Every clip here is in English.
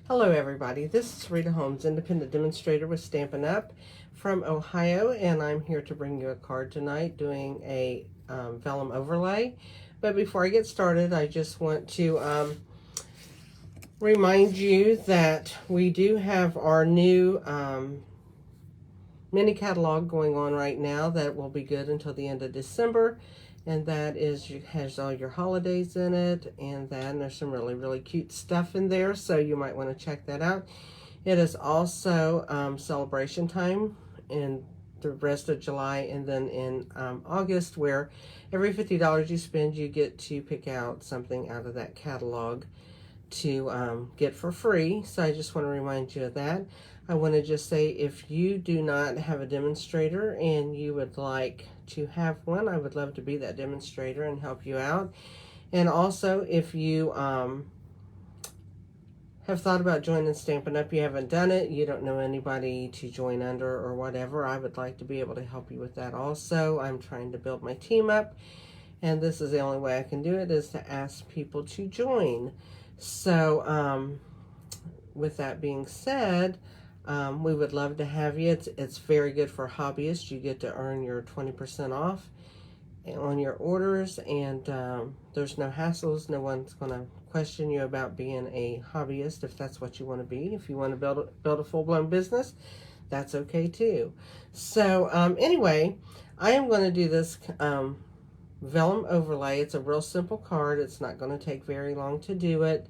Hello everybody, this is Rita Holmes, independent demonstrator with Stampin' Up from Ohio, and I'm here to bring you a card tonight doing a vellum overlay. But before I get started, I just want to remind you that we do have our new mini catalog going on right now that will be good until the end of December. And that has all your holidays in it, and there's some really cute stuff in there, so you might want to check that out. It is also celebration time in the rest of July, and then in August, where every $50 you spend, you get to pick out something out of that catalog to get for free. So I just want to remind you of that. I want to just say, if you do not have a demonstrator and you would like to have one, I would love to be that demonstrator and help you out. And also, if you have thought about joining Stampin' Up, you haven't done it, you don't know anybody to join under or whatever, I would like to be able to help you with that also. I'm trying to build my team up, and this is the only way I can do it, is to ask people to join. So with that being said, we would love to have you. It's very good for hobbyists. You get to earn your 20% off on your orders, and there's no hassles. No one's going to question you about being a hobbyist if that's what you want to be. If you want to build a full-blown business, that's okay too. So anyway, I am going to do this vellum overlay. It's a real simple card. It's not going to take very long to do it.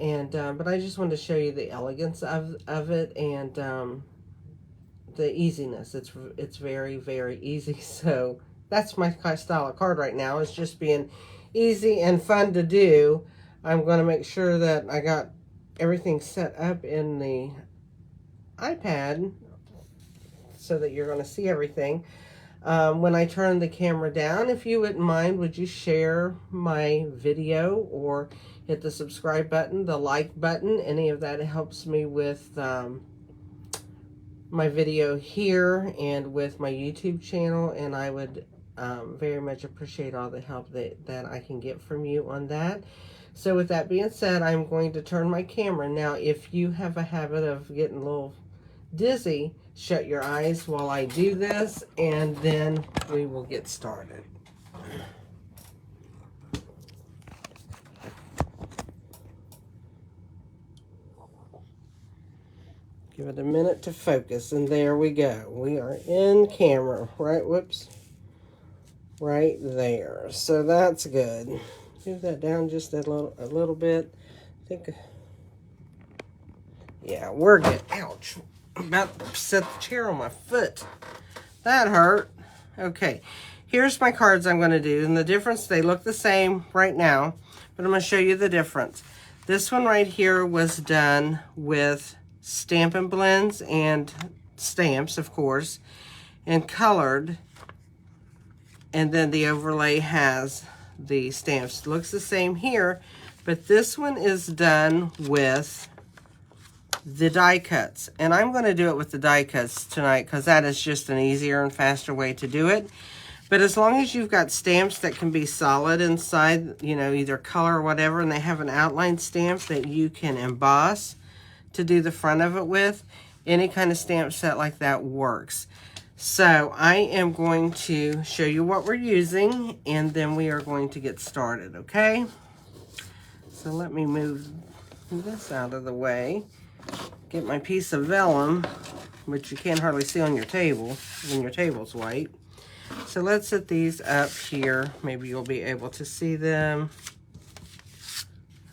And but I just wanted to show you the elegance of it, and the easiness. It's very easy. So that's my style of card right now. It's just being easy and fun to do. I'm going to make sure that I got everything set up in the iPad so that you're going to see everything. When I turn the camera down, if you wouldn't mind, would you share my video or hit the subscribe button, the like button? Any of that helps me with my video here and with my YouTube channel, and I would very much appreciate all the help that I can get from you on that. So with that being said, I'm going to turn my camera. Now, if you have a habit of getting a little dizzy, shut your eyes while I do this, and then we will get started. Give it a minute to focus, and there we go. We are in camera, right? Whoops. Right there. So that's good. Move that down just a little bit. I think, yeah, we're good. Ouch. I'm about to set the chair on my foot. That hurt. Okay, here's my cards I'm going to do. And the difference, they look the same right now, but I'm going to show you the difference. This one right here was done with Stampin' Blends and stamps, of course, and colored. And then the overlay has the stamps. It looks the same here, but this one is done with the die cuts, and I'm going to do it with the die cuts tonight because that is just an easier and faster way to do it. But as long as you've got stamps that can be solid inside, you know, either color or whatever, and they have an outline stamp that you can emboss to do the front of it with, any kind of stamp set like that works. So I am going to show you what we're using, and then we are going to get started, okay? So let me move this out of the way. Get my piece of vellum, which you can't hardly see on your table when your table's white. So let's set these up here. Maybe you'll be able to see them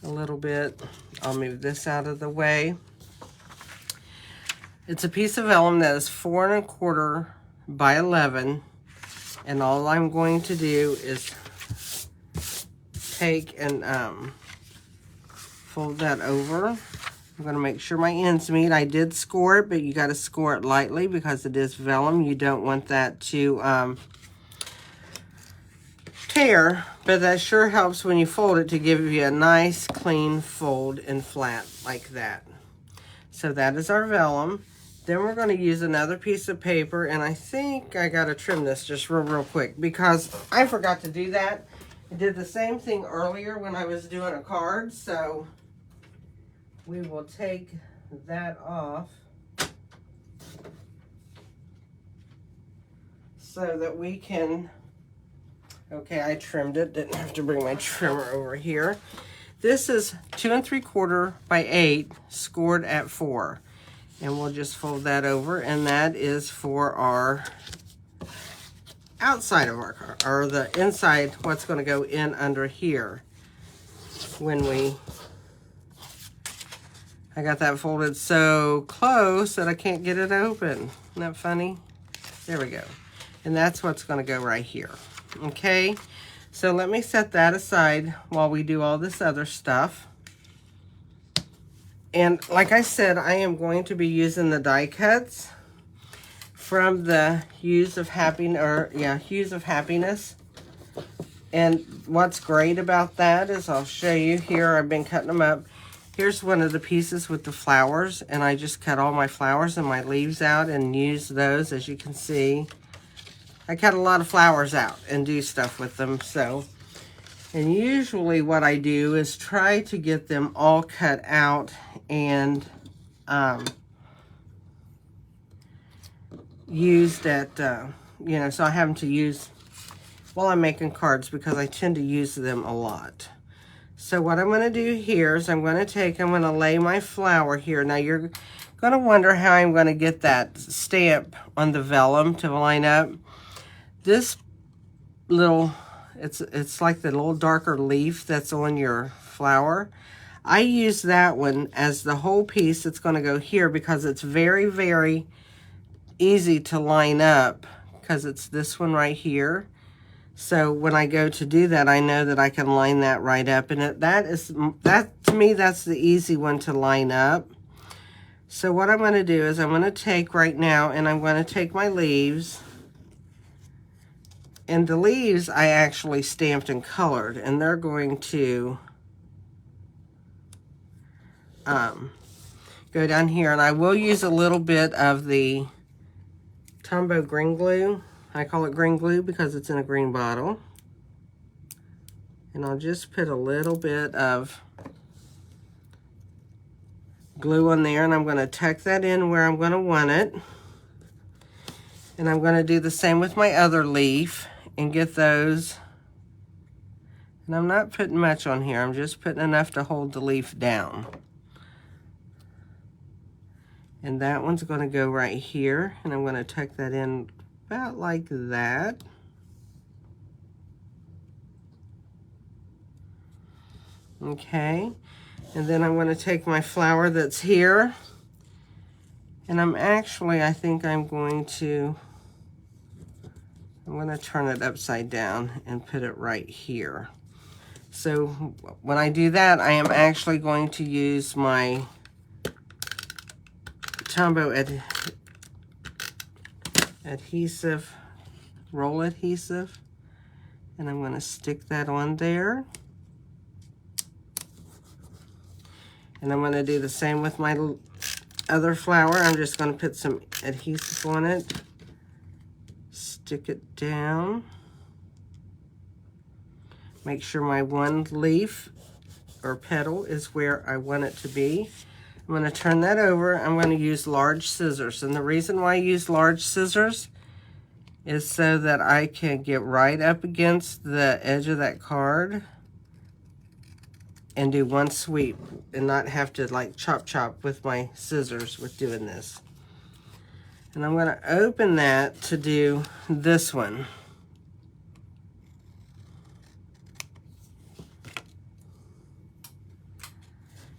a little bit. I'll move this out of the way. It's a piece of vellum that is 4 1/4 by 11, and all I'm going to do is take and fold that over. I'm going to make sure my ends meet. I did score it, but you got to score it lightly because it is vellum. You don't want that to tear, but that sure helps when you fold it to give you a nice clean fold and flat like that. So that is our vellum. Then we're going to use another piece of paper, and I think I got to trim this just real quick because I forgot to do that. I did the same thing earlier when I was doing a card, so we will take that off so that we can, okay, I trimmed it, didn't have to bring my trimmer over here. This is 2 3/4 by 8 scored at 4. And we'll just fold that over, and that is for our outside of our card, or the inside, what's going to go in under here. When I got that folded so close that I can't get it open. Isn't that funny? There we go. And that's what's going to go right here. Okay, so let me set that aside while we do all this other stuff. And like I said, I am going to be using the die cuts from the Hues of Happiness. And what's great about that is I'll show you here. I've been cutting them up. Here's one of the pieces with the flowers, and I just cut all my flowers and my leaves out and use those. As you can see, I cut a lot of flowers out and do stuff with them. So, and usually what I do is try to get them all cut out and used at, you know, so I have them to use while I'm making cards because I tend to use them a lot. So what I'm going to do here is I'm going to lay my flower here. Now you're going to wonder how I'm going to get that stamp on the vellum to line up. This little, it's like the little darker leaf that's on your flower. I use that one as the whole piece that's going to go here because it's very, very easy to line up because it's this one right here. So when I go to do that, I know that I can line that right up. And that to me, that's the easy one to line up. So what I'm going to do is I'm going to take right now and I'm going to take my leaves. And the leaves I actually stamped and colored. And they're going to go down here, and I will use a little bit of the Tombow green glue. I call it green glue because it's in a green bottle. And I'll just put a little bit of glue on there, and I'm going to tuck that in where I'm going to want it. And I'm going to do the same with my other leaf and get those. And I'm not putting much on here. I'm just putting enough to hold the leaf down. And that one's going to go right here, and I'm going to tuck that in about like that. Okay, and then I'm going to take my flower that's here, and I think I'm going to turn it upside down and put it right here. So when I do that, I am actually going to use my Tombow adhesive, roll adhesive, and I'm going to stick that on there. And I'm going to do the same with my other flower. I'm just going to put some adhesive on it, stick it down, make sure my one leaf or petal is where I want it to be. I'm going to turn that over. I'm going to use large scissors. And the reason why I use large scissors is so that I can get right up against the edge of that card and do one sweep and not have to like chop with my scissors with doing this. And I'm going to open that to do this one.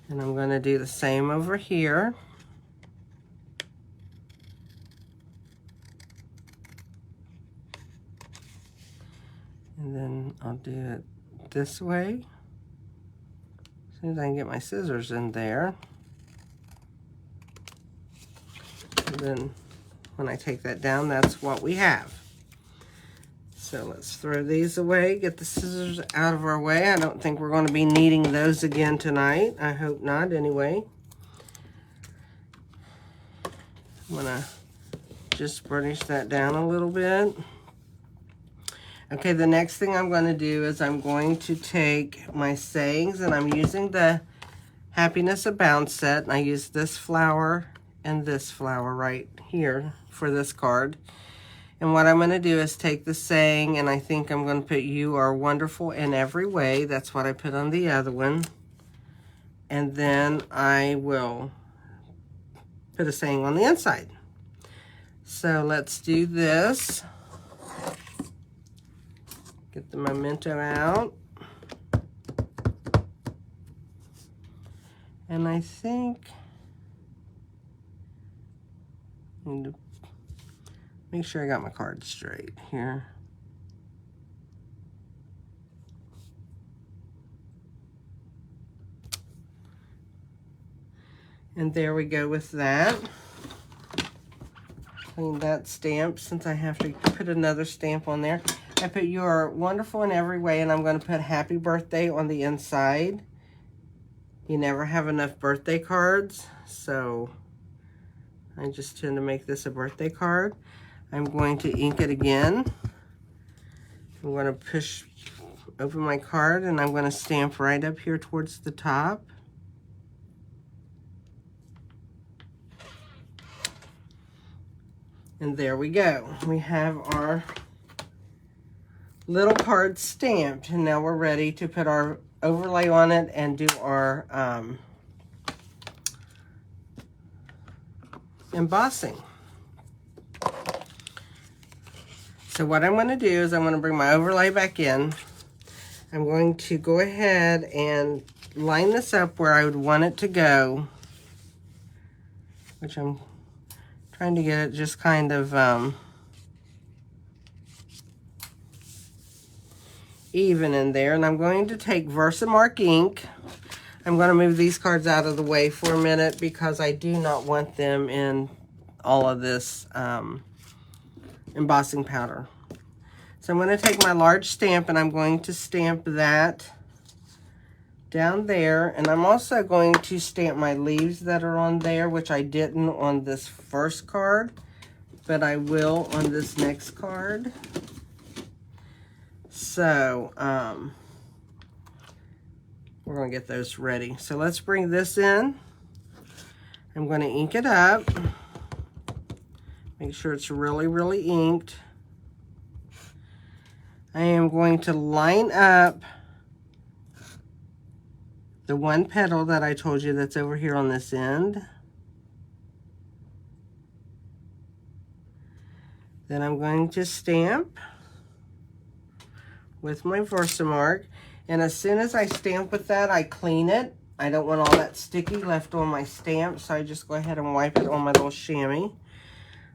And I'm going to do the same over here. And then I'll do it this way. As soon as I can get my scissors in there. And then when I take that down, that's what we have. So let's throw these away, get the scissors out of our way. I don't think we're going to be needing those again tonight. I hope not, anyway. I'm going to just burnish that down a little bit. Okay, the next thing I'm going to do is I'm going to take my sayings, and I'm using the Happiness Abound set, and I used this flower and this flower right here for this card. And what I'm going to do is take the saying, and I think I'm going to put "You are wonderful in every way." That's what I put on the other one. And then I will put a saying on the inside. So let's do this. Get the memento out. And I think I need to make sure I got my card straight here. And there we go with that. Clean that stamp since I have to put another stamp on there. I put "You are wonderful in every way," and I'm going to put "Happy Birthday" on the inside. You never have enough birthday cards, so I just tend to make this a birthday card. I'm going to ink it again. I'm going to open my card, and I'm going to stamp right up here towards the top. And there we go. We have our little card stamped, and now we're ready to put our overlay on it and do our embossing. So what I'm going to do is I'm going to bring my overlay back in. I'm going to go ahead and line this up where I would want it to go, which I'm trying to get it just kind of even in there. And I'm going to take Versamark ink. I'm going to move these cards out of the way for a minute because I do not want them in all of this embossing powder. So I'm going to take my large stamp, and I'm going to stamp that down there. And I'm also going to stamp my leaves that are on there, which I didn't on this first card, but I will on this next card. So we're going to get those ready. So let's bring this in. I'm going to ink it up. Make sure it's really, really inked. I am going to line up the one petal that I told you that's over here on this end. Then I'm going to stamp with my Versamark. And as soon as I stamp with that, I clean it. I don't want all that sticky left on my stamp, so I just go ahead and wipe it on my little chamois.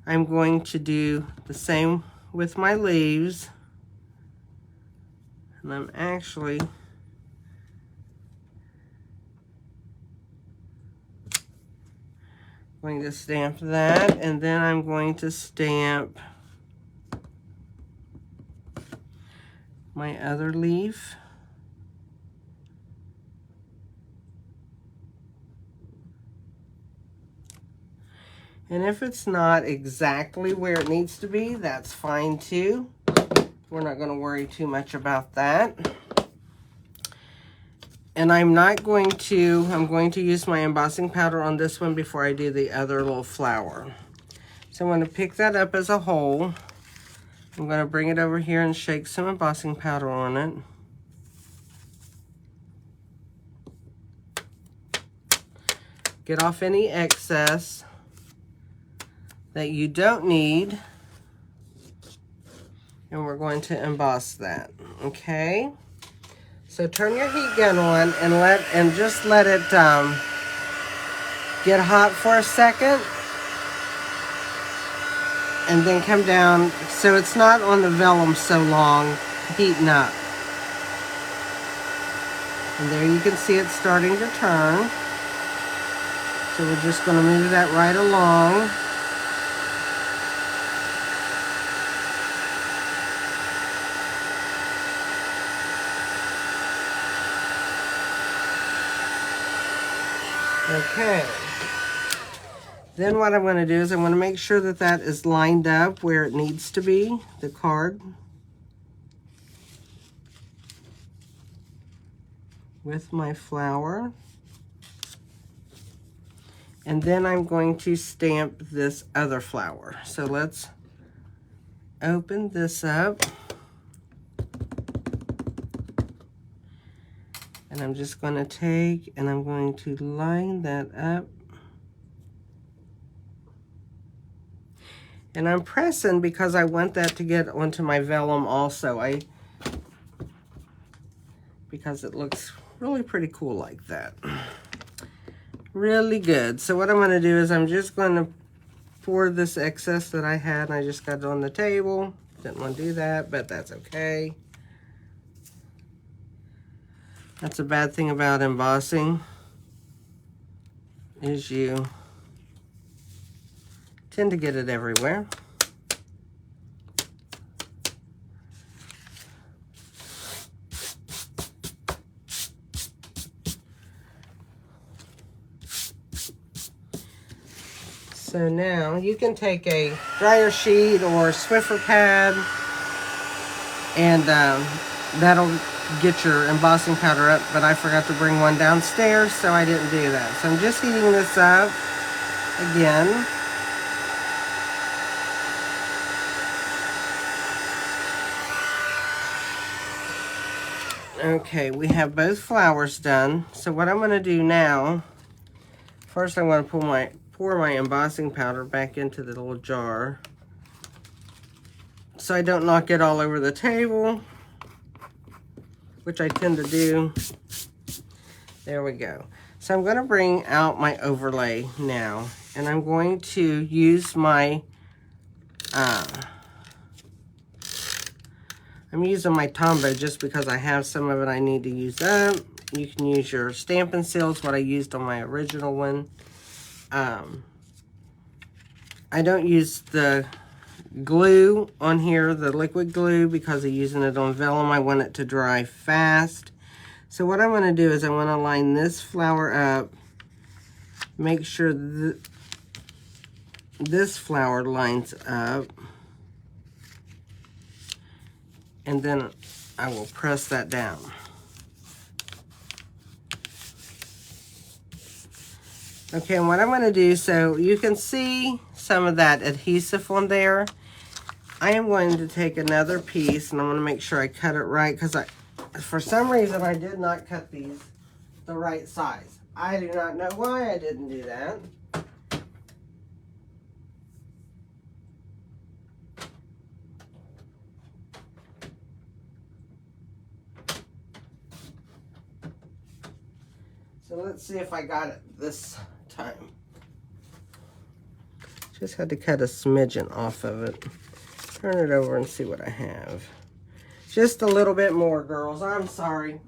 I'm going to do the same with my leaves. And I'm actually going to stamp that, and then I'm going to stamp my other leaf. And if it's not exactly where it needs to be, that's fine too. We're not going to worry too much about that. And I'm going to use my embossing powder on this one before I do the other little flower. So I'm going to pick that up as a whole. I'm going to bring it over here and shake some embossing powder on it. Get off any excess that you don't need. And we're going to emboss that, okay? So turn your heat gun on and just let it get hot for a second, and then come down so it's not on the vellum so long, heating up. And there you can see it starting to turn. So we're just going to move that right along. Okay, then what I'm going to do is I'm going to make sure that that is lined up where it needs to be, the card, with my flower. And then I'm going to stamp this other flower. So let's open this up. And I'm just going to take and I'm going to line that up. And I'm pressing because I want that to get onto my vellum also. Because it looks really pretty cool like that. Really good. So what I'm going to do is I'm just going to pour this excess that I had. And I just got it on the table. Didn't want to do that, but that's okay. That's a bad thing about embossing, is you tend to get it everywhere. So now you can take a dryer sheet or Swiffer pad, and that'll get your embossing powder up, but I forgot to bring one downstairs, so I didn't do that. So I'm just heating this up again. Okay, we have both flowers done. So what I'm going to do now, first I want to pour my embossing powder back into the little jar so I don't knock it all over the table, which I tend to do. There we go. So I'm going to bring out my overlay now, and I'm going to use my I'm using my Tombow just because I have some of it I need to use up. You can use your Stampin' Seals, what I used on my original one. I don't use the glue on here, the liquid glue, because I'm using it on vellum. I want it to dry fast. So what I'm going to do is I want to line this flower up, make sure that this flower lines up, and then I will press that down. Okay, and what I'm going to do, so you can see some of that adhesive on there. I am going to take another piece, and I'm going to make sure I cut it right, because for some reason I did not cut these the right size. I do not know why I didn't do that. So let's see if I got it this time. Just had to cut a smidgen off of it. Turn it over and see what I have. Just a little bit more, girls. I'm sorry.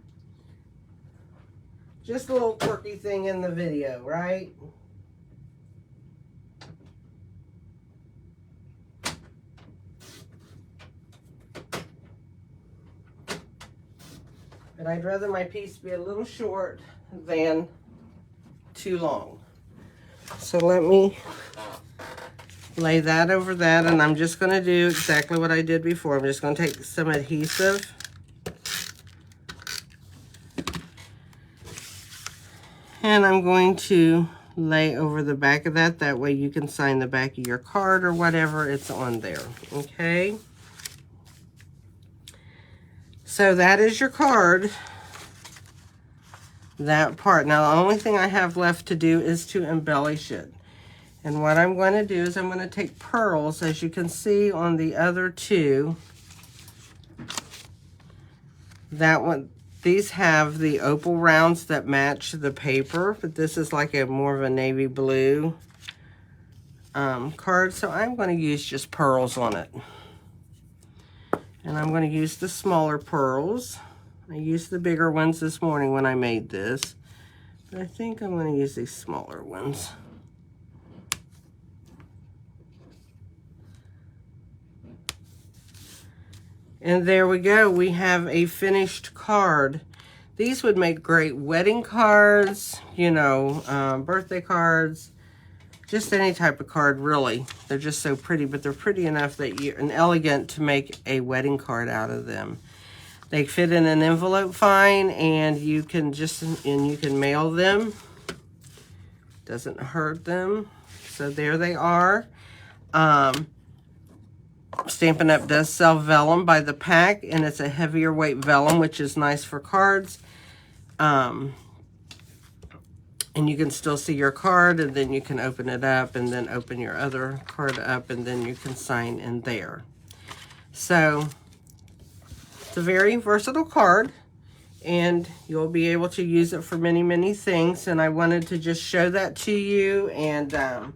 Just a little quirky thing in the video, right? But I'd rather my piece be a little short than too long. So let me lay that over that, and I'm just going to do exactly what I did before. I'm just going to take some adhesive and I'm going to lay over the back of that. That way you can sign the back of your card or whatever, it's on there. Okay, so that is your card, that part. Now the only thing I have left to do is to embellish it. And what I'm going to do is I'm going to take pearls, as you can see on the other two. That one, these have the opal rounds that match the paper, but this is like a more of a navy blue card. So I'm going to use just pearls on it. And I'm going to use the smaller pearls. I used the bigger ones this morning when I made this, but I think I'm going to use these smaller ones. And there we go. We have a finished card. These would make great wedding cards, you know, birthday cards, just any type of card, really. They're just so pretty, but they're pretty enough that and elegant to make a wedding card out of them. They fit in an envelope fine, and you can mail them Doesn't hurt them. So there they are. Stampin' Up! Does sell vellum by the pack, and it's a heavier weight vellum, which is nice for cards. And you can still see your card, and then you can open it up, and then open your other card up, and then you can sign in there. So it's a very versatile card, and you'll be able to use it for many, many things. And I wanted to just show that to you and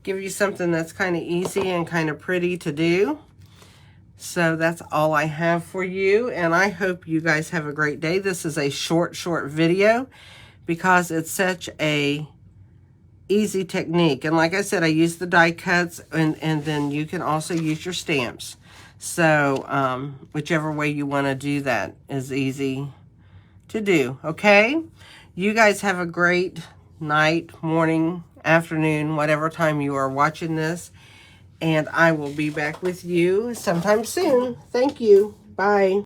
give you something that's kind of easy and kind of pretty to do. So that's all I have for you, and I hope you guys have a great day. This is a short video because it's such a easy technique. And like I said, I use the die cuts, and then you can also use your stamps. So whichever way you want to do that is easy to do, okay? You guys have a great night, morning, afternoon, whatever time you are watching this, and I will be back with you sometime soon. Thank you. Bye.